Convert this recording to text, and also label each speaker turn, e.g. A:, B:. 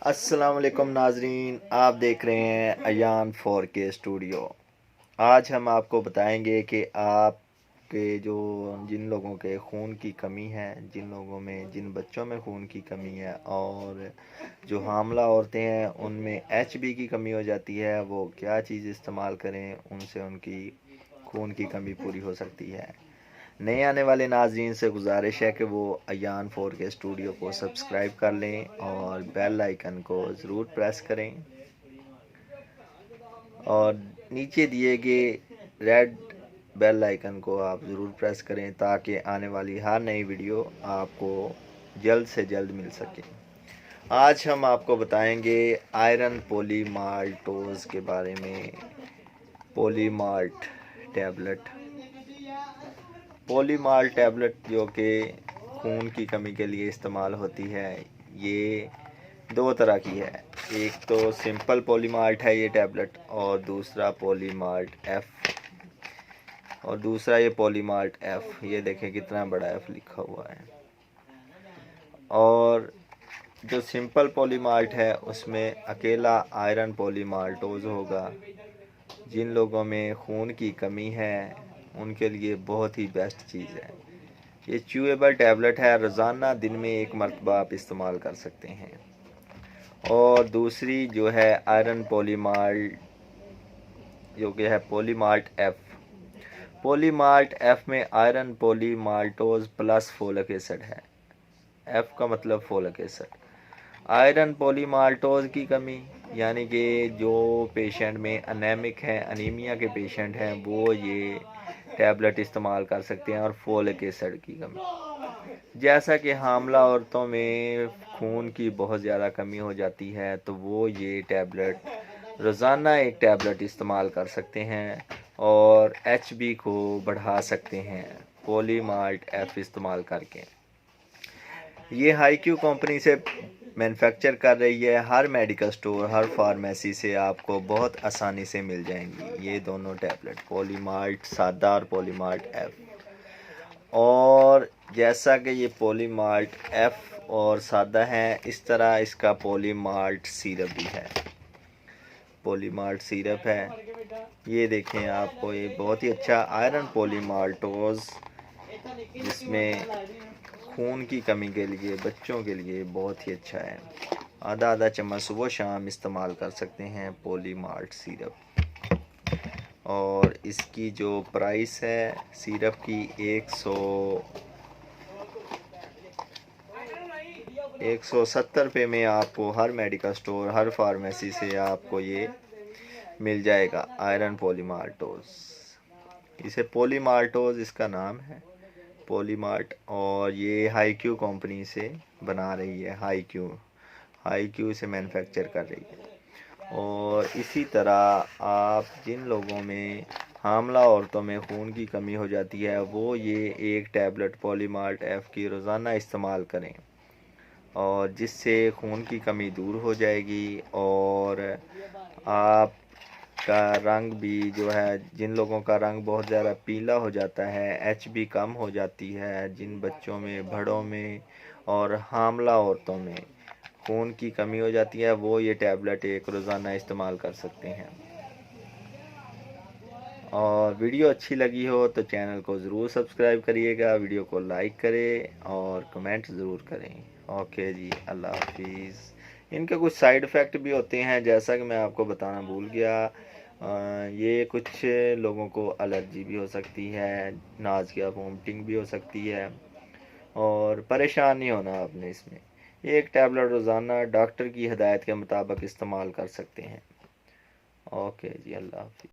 A: अस्सलाम वालेकुम नाजरीन, आप देख रहे हैं अयान 4K स्टूडियो। आज हम आपको बताएंगे कि आपके जिन लोगों के खून की कमी है, जिन बच्चों में खून की कमी है और जो हामला औरतें हैं उनमें HB की कमी हो जाती है, वो क्या चीज़ इस्तेमाल करें, उनसे उनकी खून की कमी पूरी हो सकती है। नए आने वाले नाजरीन से गुजारिश है कि वो अयान 4K स्टूडियो को सब्सक्राइब कर लें और बेल आइकन को ज़रूर प्रेस करें और नीचे दिए गए रेड बेल आइकन को आप ज़रूर प्रेस करें ताकि आने वाली हर नई वीडियो आपको जल्द से जल्द मिल सके। आज हम आपको बताएंगे आयरन पॉलीमाल्टोज़ के बारे में। पॉलीमाल्ट टैबलेट, पॉलीमाल्ट टैबलेट जो कि खून की कमी के लिए इस्तेमाल होती है, ये दो तरह की है। एक तो सिंपल पॉलीमाल्ट है ये टैबलेट, और दूसरा पॉलीमाल्ट एफ, और दूसरा ये पॉलीमाल्ट एफ। ये देखें कितना बड़ा एफ लिखा हुआ है। और जो सिंपल पॉलीमाल्ट है उसमें अकेला आयरन पॉलीमाल्टोज होगा। जिन लोगों में खून की कमी है उनके लिए बहुत ही बेस्ट चीज़ है। ये च्यूएबल टैबलेट है, रोज़ाना दिन में एक मरतबा आप इस्तेमाल कर सकते हैं। और दूसरी जो है आयरन पॉलीमाल्ट, जो कि है पॉलीमाल्ट एफ। पॉलीमाल्ट एफ में आयरन पॉलीमाल्टोज प्लस फोलिक एसिड है। एफ का मतलब फोलिक एसिड। आयरन पॉलीमाल्टोज की कमी यानी कि जो पेशेंट में अनेमिक है, अनीमिया के पेशेंट हैं, वो ये टैबलेट इस्तेमाल कर सकते हैं। और फोलिक एसिड की कमी, जैसा कि हामला औरतों में खून की बहुत ज़्यादा कमी हो जाती है, तो वो ये टैबलेट रोज़ाना एक टैबलेट इस्तेमाल कर सकते हैं और HB को बढ़ा सकते हैं पॉलीमाल्ट एफ इस्तेमाल करके। ये हाईक्यू कंपनी से मैन्युफैक्चर कर रही है। हर मेडिकल स्टोर, हर फार्मेसी से आपको बहुत आसानी से मिल जाएंगी ये दोनों टैबलेट, पॉलीमाल्ट सादा और पॉलीमाल्ट एफ। और जैसा कि ये पॉलीमाल्ट एफ और सादा है, इस तरह इसका पॉलीमाल्ट सिरप भी है। पॉलीमाल्ट सिरप है, ये देखें आपको, ये बहुत ही अच्छा आयरन पॉलीमाल्टोज, जिसमें खून की कमी के लिए बच्चों के लिए बहुत ही अच्छा है। आधा आधा चम्मच सुबह शाम इस्तेमाल कर सकते हैं पॉलीमाल्ट सिरप। और इसकी जो प्राइस है सिरप की 170 रुपये में आपको हर मेडिकल स्टोर, हर फार्मेसी से आपको ये मिल जाएगा आयरन पॉलीमाल्टोज। इसे पॉलीमाल्टोज इसका नाम है, पॉलीमार्ट। और ये हाईक्यू कंपनी से बना रही है, हाईक्यू से मैन्युफैक्चर कर रही है। और इसी तरह आप जिन लोगों में हामला औरतों में खून की कमी हो जाती है, वो ये एक टैबलेट पॉलीमार्ट एफ की रोज़ाना इस्तेमाल करें और जिससे खून की कमी दूर हो जाएगी। और आप का रंग भी जो है, जिन लोगों का रंग बहुत ज़्यादा पीला हो जाता है, HB कम हो जाती है, जिन बच्चों में, बड़ों में और हामला औरतों में खून की कमी हो जाती है, वो ये टैबलेट एक रोज़ाना इस्तेमाल कर सकते हैं। और वीडियो अच्छी लगी हो तो चैनल को ज़रूर सब्सक्राइब करिएगा, वीडियो को लाइक करें और कमेंट ज़रूर करें। ओके जी, अल्लाह हाफिज़। इनके कुछ साइड इफ़ेक्ट भी होते हैं, जैसा कि मैं आपको बताना भूल गया। ये कुछ लोगों को एलर्जी भी हो सकती है, नाज़िया वोमिटिंग भी हो सकती है, और परेशान नहीं होना आपने इसमें। एक टैबलेट रोज़ाना डॉक्टर की हिदायत के मुताबिक इस्तेमाल कर सकते हैं। ओके जी, अल्लाह हाफिज़।